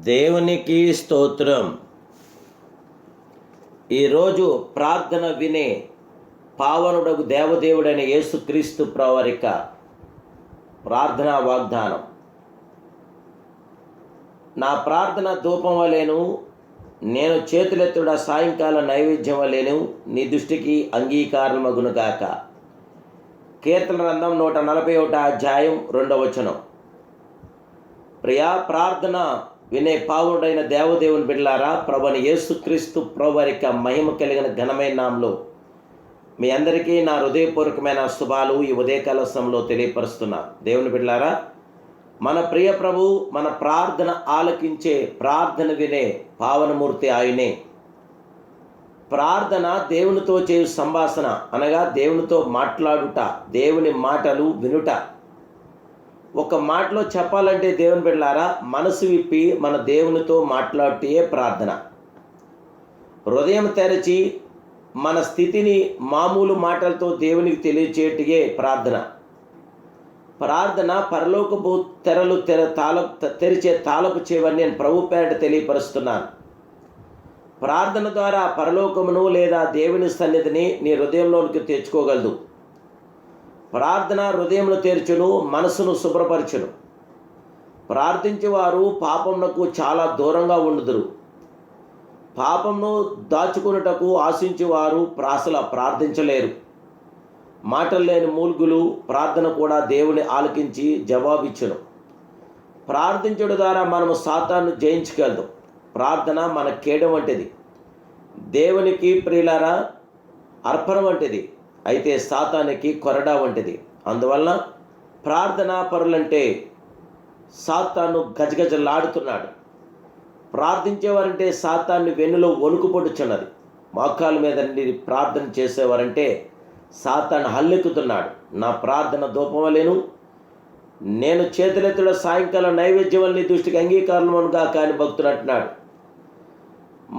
దేవునికి స్తోత్రం. ఈరోజు ప్రార్థన వినే పావనుడగు దేవదేవుడైన యేసుక్రీస్తు ప్రవరిక ప్రార్థనా వాగ్దానం. నా ప్రార్థన ధూపం వలెను, నేను చేతులెత్తుడ సాయంకాల నైవేద్యం వలెను నీ దృష్టికి అంగీకారమగునుగాక. కీర్తన గ్రంథం 141 అధ్యాయం 2వ వచనం. ప్రియా, ప్రార్థన వినే పావుడైన దేవదేవుని బిడ్డలారా, ప్రభువైన యేసుక్రీస్తు ప్రభువారిక మహిమ కలిగిన ఘనమైన నామములో మీ అందరికీ నా హృదయపూర్వకమైన శుభాలు ఈ ఉదయకాల సమయంలో తెలియపరుస్తున్నా. దేవుని బిడ్డలారా, మన ప్రియ ప్రభు మన ప్రార్థన ఆలకించే, ప్రార్థన వినే పావనమూర్తి ఆయనే. ప్రార్థన దేవునితో చేయు సంభాషణ, అనగా దేవునితో మాట్లాడుట, దేవుని మాటలు వినుట. ఒక మాటలో చెప్పాలంటే దేవుని బిడ్డలారా, మనసు విప్పి మన దేవునితో మాట్లాడుటే ప్రార్థన. హృదయం తెరచి మన స్థితిని మామూలు మాటలతో దేవునికి తెలియచేయటే ప్రార్థన. ప్రార్థన పరలోకపు తెరలు తెరిచే తాళపు చెవని నేను ప్రభు పేరిట తెలియపరుస్తున్నాను. ప్రార్థన ద్వారా పరలోకమును లేదా దేవుని సన్నిధిని నీ హృదయంలోనికి తెచ్చుకోగలదు. ప్రార్థన హృదయంలో తెరచును, మనసును శుభ్రపరచును. ప్రార్థించేవారు పాపమునకు చాలా దూరంగా ఉండుదురు. పాపమును దాచుకున్నటకు ఆశించేవారు ప్రార్థించలేరు. మాటలు లేని మూల్గులు ప్రార్థన కూడా దేవుని ఆలకించి జవాబిచ్చును. ప్రార్థించడం ద్వారా మనము సాతాను జయించగలదు. ప్రార్థన మన కేడం వంటిది, దేవునికి ప్రియులారా అర్పణ వంటిది, అయితే సాతానికి కొరడా వంటిది. అందువలన ప్రార్థనా పరులంటే సాతాను గజగజలాడుతున్నాడు. ప్రార్థించేవారంటే సాతాన్ని వెన్నులో వణుకు పొడుచున్నది. మోకాళ్ళ మీద ప్రార్థన చేసేవారంటే సాతాను హల్లెక్కుతున్నాడు. నా ప్రార్థన ధూపం వలెను, నేను చేతులెత్తుడ సాయంకాలం నైవేద్యం వల్ల నీ దృష్టికి అంగీకారముగా కాని భక్తుడు అంటున్నాడు.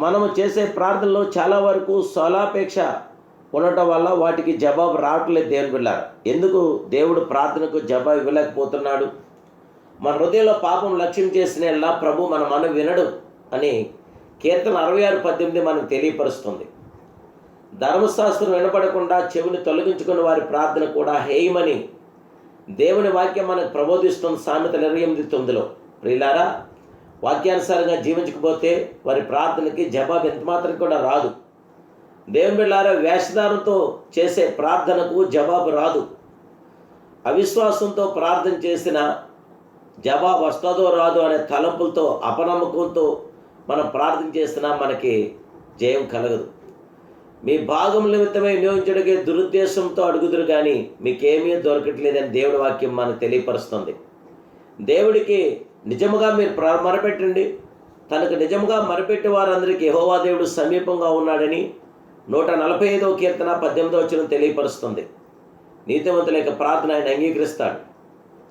మనము చేసే ప్రార్థనలో చాలా వరకు స్వలాపేక్ష ఉండటం వల్ల వాటికి జవాబు రావట్లేదు. దేవుని బిడ్డలారా, ఎందుకు దేవుడు ప్రార్థనకు జవాబు ఇవ్వలేకపోతున్నాడు? మన హృదయంలో పాపం లక్ష్యం చేసిన ప్రభు మన మనం వినడు అని కీర్తన 66:18 మనకు తెలియపరుస్తుంది. ధర్మశాస్త్రం వినపడకుండా చెవిని తొలగించుకున్న వారి ప్రార్థన కూడా హేయమని దేవుని వాక్యం మనకు ప్రబోధిస్తుంది. సామెతలు 28:9. ప్రియులారా, వాక్యానుసారంగా జీవించకపోతే వారి ప్రార్థనకి జవాబు ఎంతమాత్రం కూడా రాదు. దేవుని బిడ్డలారా, వేషధారంతో చేసే ప్రార్థనకు జవాబు రాదు. అవిశ్వాసంతో ప్రార్థన చేసిన జవాబు వస్తుందో రాదో అనే తలంపులతో, అపనమ్మకంతో మనం ప్రార్థన చేసినా మనకి జయం కలగదు. మీ భాగం నిమిత్తమై వినియోగించడానికి దురుద్దేశంతో అడుగుదురు కానీ మీకేమీ దొరకట్లేదని దేవుడి వాక్యం మనకు తెలియపరుస్తుంది. దేవుడికి నిజముగా మీరు మొరపెట్టండి. తనకు నిజముగా మొరపెట్టే వారందరికీ యెహోవా దేవుడు సమీపంగా ఉన్నాడని 145వ కీర్తన 18వ వచనం తెలియపరుస్తుంది. నీతిమంతుల యొక్క ప్రార్థన ఆయన అంగీకరిస్తాడు.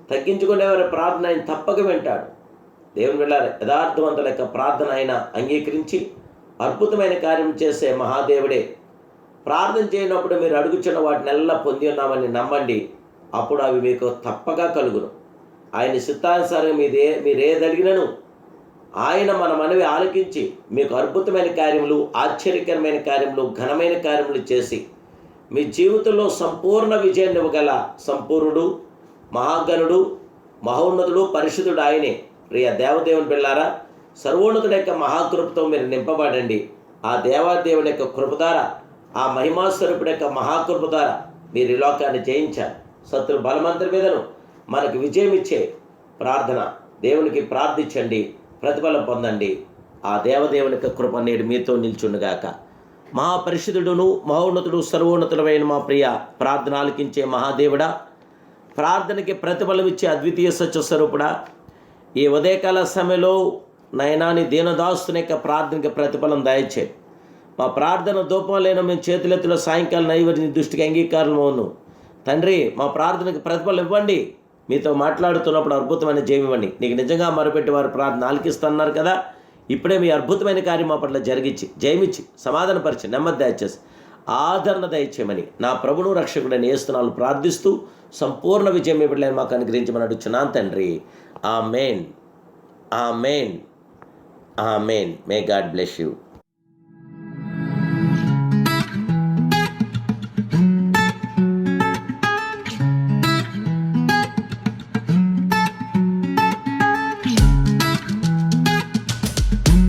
తగ్గించుకునేవారి ప్రార్థన ఆయన తప్పక వింటాడు. దేవుని బిడ్డలారా, యథార్థవంతుల యొక్క ప్రార్థన ఆయన అంగీకరించి అద్భుతమైన కార్యం చేసే మహాదేవుడే. ప్రార్థన చేయనప్పుడు మీరు అడుగుచున్న వాటిని ఎల్లా పొంది ఉన్నామని నమ్మండి, అప్పుడు అవి మీకు తప్పగా కలుగును. ఆయన చిత్తానుసారంగా మీరేదడిగినను ఆయన మన మనవి ఆలకించి మీకు అద్భుతమైన కార్యములు, ఆశ్చర్యకరమైన కార్యములు, ఘనమైన కార్యములు చేసి మీ జీవితంలో సంపూర్ణ విజయాన్ని ఇవ్వగల సంపూర్ణుడు, మహాగణుడు, మహోన్నతుడు, పరిశుద్ధుడు ఆయనే. ప్రియ దేవదేవుని బిడ్డలారా, సర్వోన్నతుడి యొక్క మహాకృపతో మీరు నింపబడండి. ఆ దేవాదేవుని యొక్క కృప ద్వారా, ఆ మహిమాస్వరూపుడి యొక్క మహాకృప ద్వారా మీరు ఈ లోకాన్ని జయించారు. శత్రు బలమంతరి మీదను మనకు విజయం ఇచ్చే ప్రార్థన. దేవునికి ప్రార్థించండి, ప్రతిఫలం పొందండి. ఆ దేవదేవుని యొక్క కృప నేడు మీతో నిల్చుండుగాక. మహాపరిశుద్ధుడును, మహోన్నతుడు, సర్వోన్నతుడమైన మా ప్రియ ప్రార్థన ఆలకించే మహాదేవుడా, ప్రార్థనకి ప్రతిఫలం ఇచ్చే అద్వితీయ సత్యస్వరూపుడా, ఈ ఉదయకాల సమయంలో నయనాని దీనదాస్తుని యొక్క ప్రార్థనకి ప్రతిఫలం దయచే. మా ప్రార్థన ధూపం లేను, మేము చేతులెత్తులో సాయంకాలం నైవేద్యం దృష్టికి అంగీకారమవును తండ్రి. మా ప్రార్థనకి ప్రతిఫలం ఇవ్వండి. మీతో మాట్లాడుతున్నప్పుడు అద్భుతమైన జయం ఇవ్వండి. నీకు నిజంగా మొరపెట్టి వారి ప్రార్థన ఆలకిస్తున్నారు కదా, ఇప్పుడే మీ అద్భుతమైన కార్యం మా పట్ల జరిగించి, జయమిచ్చి, సమాధానపరిచి, నెమ్మది దయచేసి, ఆదరణ దయచేయమని నా ప్రభును రక్షకుడని యేసునామములో ప్రార్థిస్తూ సంపూర్ణ విజయం ఇవ్వలేని మాకు అనుగ్రహించమని అడుగుచున్నాను తండ్రి. Amen, amen, amen. May God bless you.